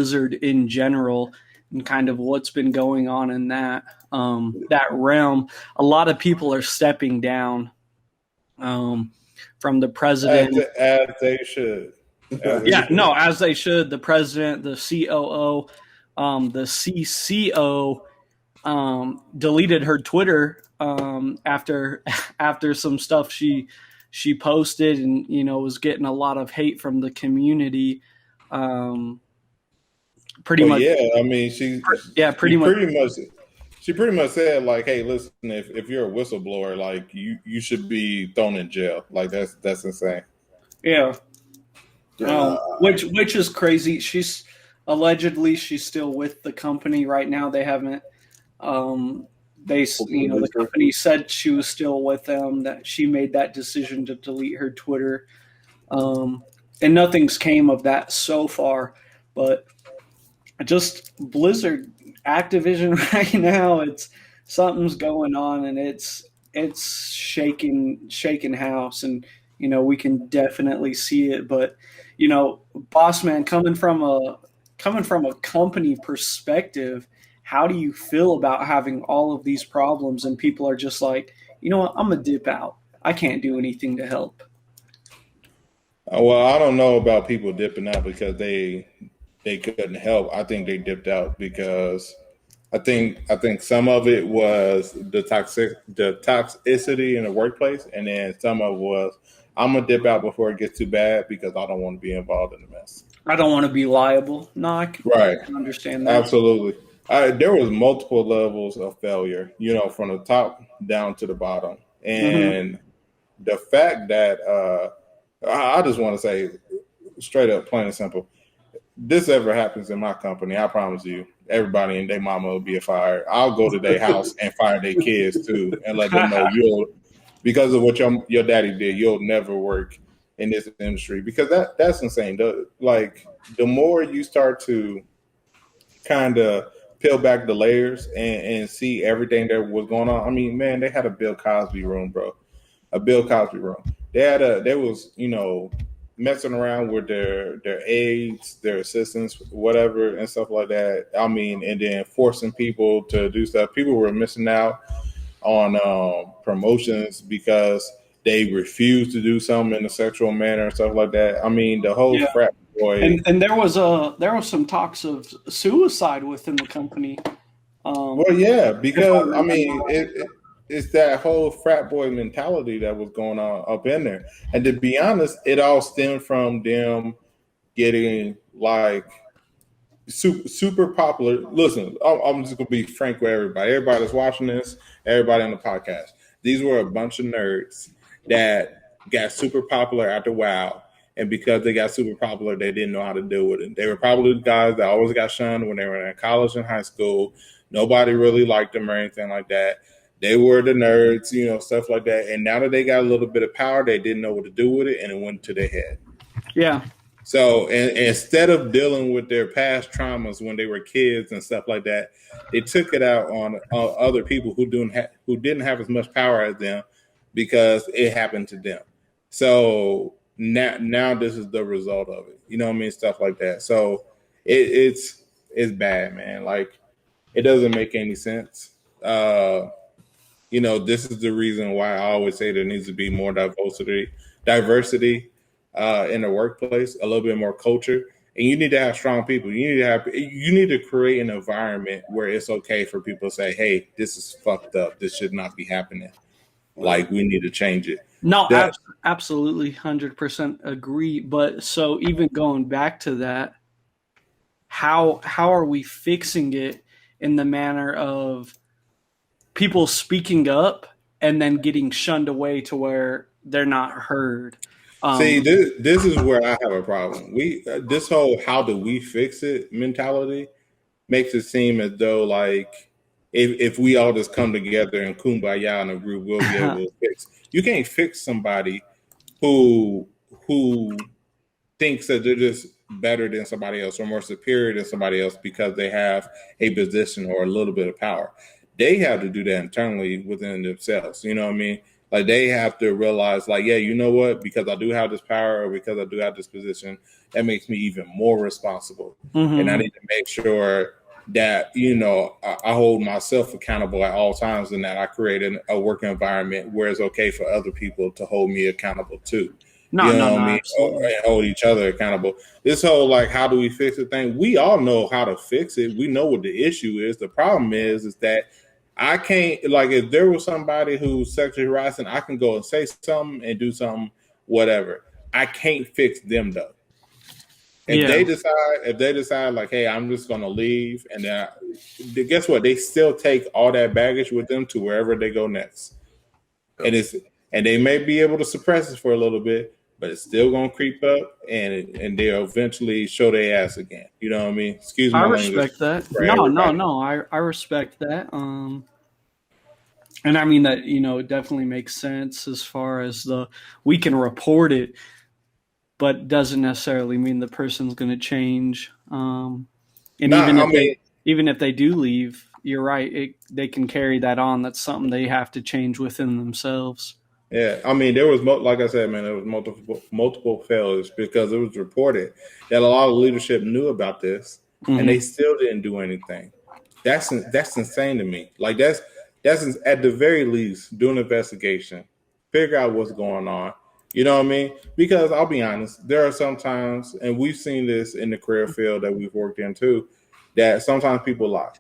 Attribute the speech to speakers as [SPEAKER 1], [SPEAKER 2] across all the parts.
[SPEAKER 1] Blizzard in general and kind of what's been going on in that realm. A lot of people are stepping down from the president.
[SPEAKER 2] As they should.
[SPEAKER 1] As they should. The president, the COO, the CCO deleted her Twitter after some stuff she posted, and was getting a lot of hate from the community. Pretty much.
[SPEAKER 2] Yeah, I mean, she pretty much said, like, hey, listen, if you're a whistleblower, like you should be thrown in jail. Like that's insane.
[SPEAKER 1] Yeah. Which is crazy. She's still with the company right now. They haven't. The company said she was still with them. That she made that decision to delete her Twitter, and nothing's came of that so far. But just Blizzard, Activision right now, something's going on, and it's shaking house, and we can definitely see it. But boss man, coming from a company perspective, how do you feel about having all of these problems and people are just like, you know what, I'm gonna dip out. I can't do anything to help.
[SPEAKER 2] Well, I don't know about people dipping out because they couldn't help. I think they dipped out because I think some of it was the toxicity in the workplace, and then some of it was, I'm gonna dip out before it gets too bad because I don't want to be involved in the mess.
[SPEAKER 1] I don't want to be liable. No, I can understand that.
[SPEAKER 2] Absolutely. There was multiple levels of failure, from the top down to the bottom, and the fact that I just want to say straight up, plain and simple, this ever happens in my company, I promise you, everybody and their mama will be fired. I'll go to their house and fire their kids too, and let them know because of what your daddy did, you'll never work in this industry, because that's insane. The more you start to kind of peel back the layers and see everything that was going on. I mean, man, they had a Bill Cosby room, bro. A Bill Cosby room. They was messing around with their aides, their assistants, whatever, and stuff like that. I mean, and then forcing people to do stuff. People were missing out on promotions because they refused to do something in a sexual manner and stuff like that. I mean, the whole frat boy.
[SPEAKER 1] And there was some talks of suicide within the company.
[SPEAKER 2] Because I mean, it's that whole frat boy mentality that was going on up in there. And to be honest, it all stemmed from them getting like super popular. Listen, I'm just gonna be frank with everybody. Everybody that's watching this, everybody on the podcast. These were a bunch of nerds that got super popular after WoW. And because they got super popular, they didn't know how to deal with it. They were probably the guys that always got shunned when they were in college and high school. Nobody really liked them or anything like that. They were the nerds, stuff like that. And now that they got a little bit of power, they didn't know what to do with it, and it went to their head.
[SPEAKER 1] Yeah.
[SPEAKER 2] So instead of dealing with their past traumas when they were kids and stuff like that, they took it out on other people who didn't have as much power as them because it happened to them. So now this is the result of it. You know what I mean? Stuff like that. So it's bad, man. Like, it doesn't make any sense. This is the reason why I always say there needs to be more diversity in the workplace, a little bit more culture, and you need to have strong people. You need to create an environment where it's okay for people to say, "Hey, this is fucked up. This should not be happening. Like, we need to change it."
[SPEAKER 1] No, absolutely, 100% agree. But so even going back to that, how are we fixing it in the manner of people speaking up and then getting shunned away to where they're not heard?
[SPEAKER 2] See, this is where I have a problem. This whole "how do we fix it" mentality makes it seem as though like if we all just come together and kumbaya in a group, we'll be able to fix. You can't fix somebody who thinks that they're just better than somebody else or more superior than somebody else because they have a position or a little bit of power. They have to do that internally within themselves. You know what I mean? Like they have to realize, like, yeah, you know what? Because I do have this power, or because I do have this position, that makes me even more responsible. And I
[SPEAKER 1] Mm-hmm.
[SPEAKER 2] need to make sure that I hold myself accountable at all times, and that I create a work environment where it's okay for other people to hold me accountable too.
[SPEAKER 1] No,
[SPEAKER 2] You
[SPEAKER 1] no,
[SPEAKER 2] know what
[SPEAKER 1] no,
[SPEAKER 2] I mean?
[SPEAKER 1] absolutely.
[SPEAKER 2] And hold each other accountable. This whole like, how do we fix the thing? We all know how to fix it. We know what the issue is. The problem is that I can't, like, if there was somebody who's sexually harassing, I can go and say something and do something, whatever. I can't fix them though.
[SPEAKER 1] Yeah,
[SPEAKER 2] If they decide like, hey, I'm just gonna leave, and then guess what? They still take all that baggage with them to wherever they go next,
[SPEAKER 3] Yep.
[SPEAKER 2] and they may be able to suppress it for a little bit, but it's still gonna creep up, and they'll eventually show their ass again. You know what I mean? Excuse
[SPEAKER 1] I
[SPEAKER 2] my language
[SPEAKER 1] respect that.
[SPEAKER 2] for
[SPEAKER 1] No, no,
[SPEAKER 2] everybody.
[SPEAKER 1] no. I respect that. And I mean that it definitely makes sense as far as we can report it, but doesn't necessarily mean the person's going to change. And
[SPEAKER 2] Nah, I mean,
[SPEAKER 1] even if they do leave, you're right. They can carry that on. That's something they have to change within themselves.
[SPEAKER 2] yeah, I mean, there was like I said, man, there was multiple failures because it was reported that a lot of leadership knew about this and they
[SPEAKER 1] Mm-hmm.
[SPEAKER 2] still didn't do anything. That's insane to me. Like that's at the very least do an investigation, figure out what's going on. You know what I mean? Because I'll be honest, there are some times, and we've seen this in the career field that we've worked in too, that sometimes people lie.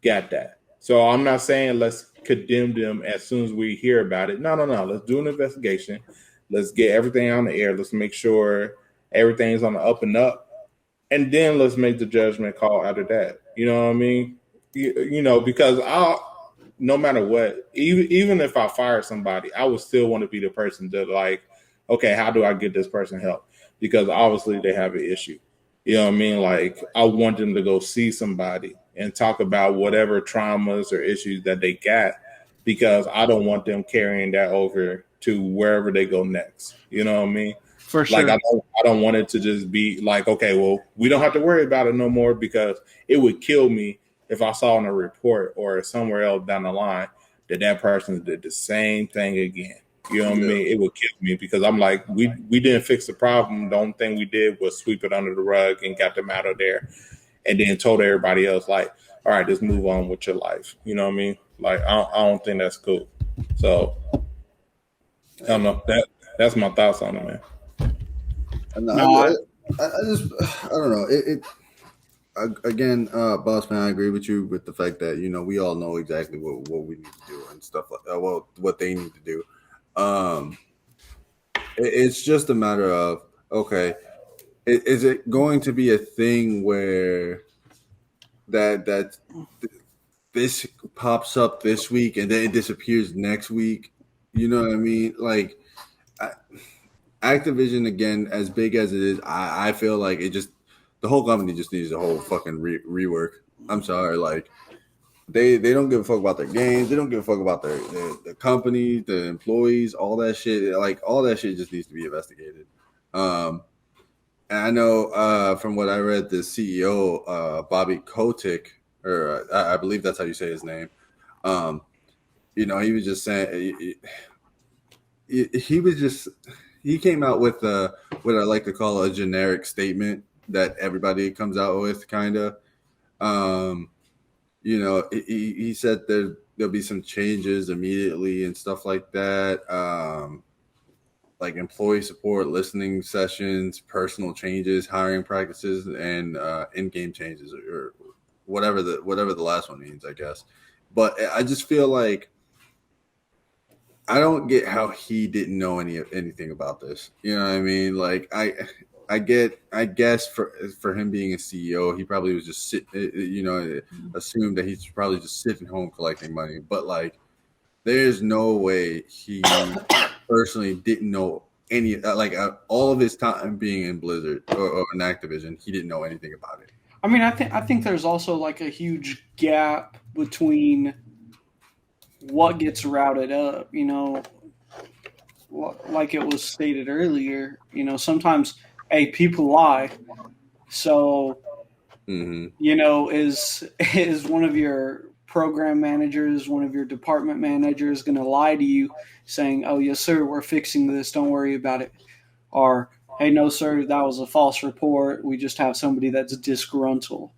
[SPEAKER 2] Got that. So I'm not saying let's condemn them as soon as we hear about it. No, no, no. Let's do an investigation. Let's get everything on the air. Let's make sure everything's on the up and up. And then let's make the judgment call after that. You know what I mean? Because no matter what, even if I fire somebody, I would still want to be the person to like, okay, how do I get this person help? Because obviously they have an issue. You know what I mean? Like I want them to go see somebody and talk about whatever traumas or issues that they got, because I don't want them carrying that over to wherever they go next. You know what I mean?
[SPEAKER 1] For
[SPEAKER 2] Like
[SPEAKER 1] sure.
[SPEAKER 2] I don't want it to just be like, okay, well, we don't have to worry about it no more, because it would kill me if I saw in a report or somewhere else down the line that person did the same thing again. You know what I
[SPEAKER 3] Yeah.
[SPEAKER 2] mean? It would kill me because I'm like, we didn't fix the problem. The only thing we did was sweep it under the rug and got them out of there, and then told everybody else like, all right, just move on with your life. You know what I mean? Like I don't think that's cool. So I don't know. That's my thoughts on it, man.
[SPEAKER 3] And
[SPEAKER 1] No, I,
[SPEAKER 3] I just, I don't know. Again, boss man, I agree with you with the fact that we all know exactly what we need to do and stuff like what they need to do. It's just a matter of, okay, is it going to be a thing where that this pops up this week and then it disappears next week? You know what I mean? Like Activision, again, as big as it is, I feel like the whole company just needs a whole fucking rework. I'm sorry, like they don't give a fuck about their games. They don't give a fuck about the company, the employees, all that shit. Like all that shit just needs to be investigated. And I know from what I read, the CEO, Bobby Kotick, or I believe that's how you say his name. He was just saying he came out with what I like to call a generic statement that everybody comes out with, kind of. He said there'll be some changes immediately and stuff like that. Like employee support, listening sessions, personal changes, hiring practices, and in-game changes, or whatever the last one means, I guess. But I just feel like I don't get how he didn't know anything about this. You know what I mean? Like I guess for him being a CEO, he probably was just assumed that he's probably just sitting home collecting money. But like, there's no way he personally didn't know all of his time being in Blizzard or in Activision, he didn't know anything about it.
[SPEAKER 1] I mean, I think there's also like a huge gap between what gets routed up. Like it was stated earlier. Sometimes, hey, people lie. So
[SPEAKER 3] Mm-hmm.
[SPEAKER 1] is one of your program managers, one of your department managers going to lie to you saying, oh, yes, sir, we're fixing this. Don't worry about it. Or, hey, no, sir, that was a false report. We just have somebody that's disgruntled.